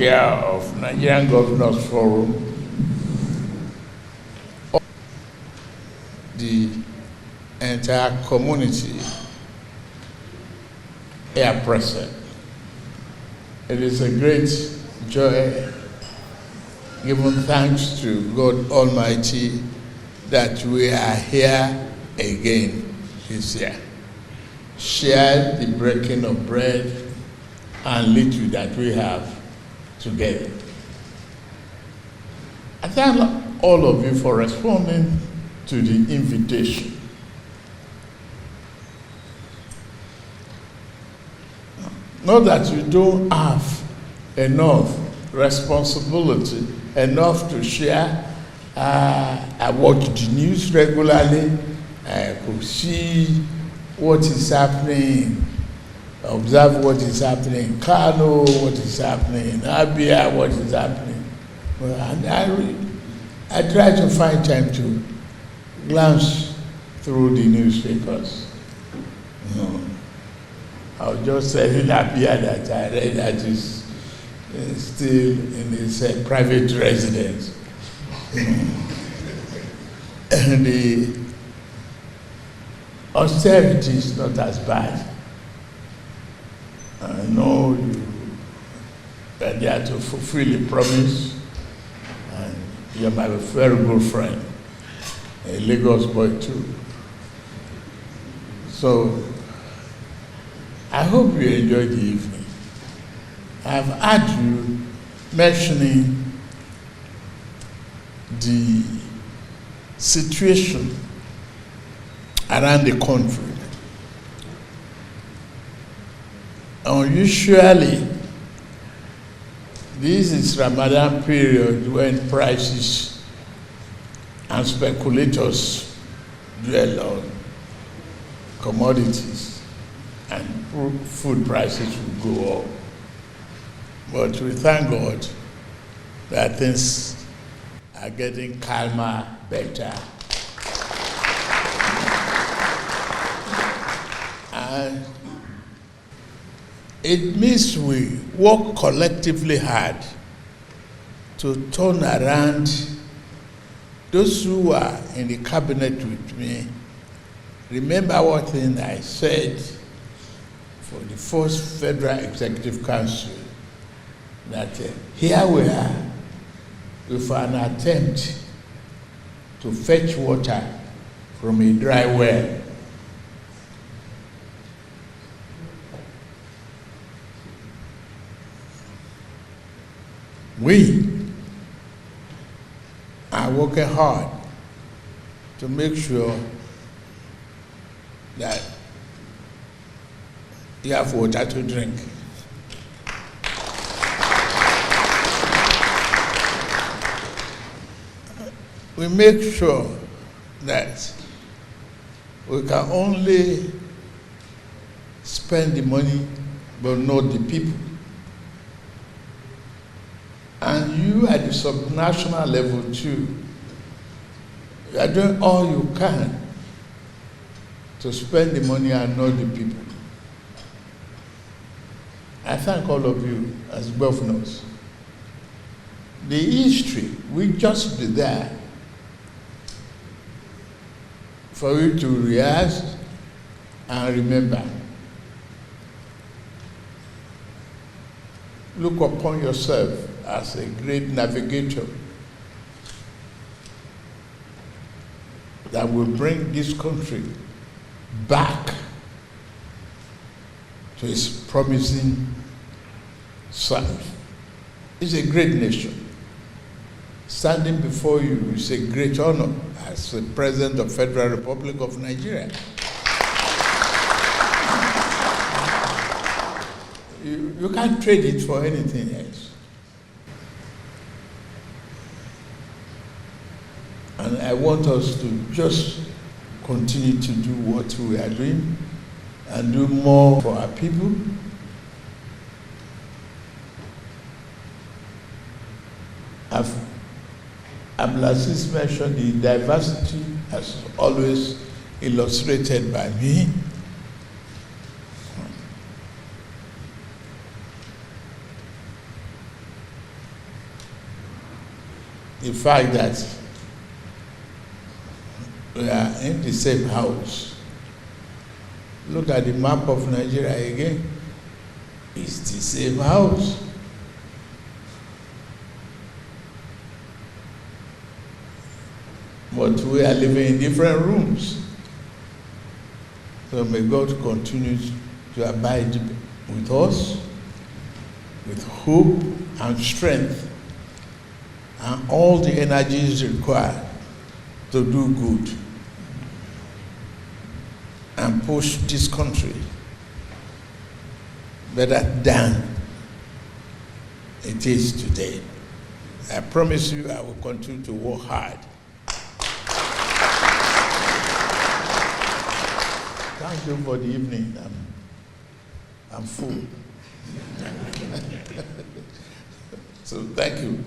chair of Nigerian Governors Forum, the entire community are present. It is a great joy, giving thanks to God Almighty that we are here again this year. Share the breaking of bread and little that we have together. I thank all of you for responding to the invitation. Not that you don't have enough responsibility, enough to share. I watch the news regularly. I could see what is happening, observe what is happening in Kano, what is happening in Abuja, what is happening. And I try to find time to glance through the newspapers. I was just saying Abuja that I read that is still in his private residence. And the austerity is not as bad. I know you are there to fulfill a promise, and you're my very good friend, a Lagos boy too. So I hope you enjoyed the evening. I've heard you mentioning the situation around the country. Usually, this is Ramadan period when prices and speculators dwell on commodities and food prices will go up. But we thank God that things are getting calmer, better. And it means we work collectively hard to turn around. Those who are in the cabinet with me, remember one thing I said for the first Federal Executive Council, that here we are with an attempt to fetch water from a dry well. We are working hard to make sure that you have water to drink. We make sure that we can only spend the money but not the people. And you at the subnational level too, you are doing all you can to spend the money and not the people. I thank all of you as governors. The history will just be there for you to rehearse and remember. Look upon yourself as a great navigator that will bring this country back to its promising self. It's a great nation. Standing before you is a great honor as the President of the Federal Republic of Nigeria. You can't trade it for anything else. And I want us to just continue to do what we are doing and do more for our people. Abdulaziz mentioned the diversity as always illustrated by me. the fact that we are in the same house. Look at the map of Nigeria again. It's the same house. But we are living in different rooms. So may God continue to abide with us, with hope and strength, and all the energies required to do good and push this country better than it is today. I promise you I will continue to work hard. Thank you for the evening. I'm full. So thank you.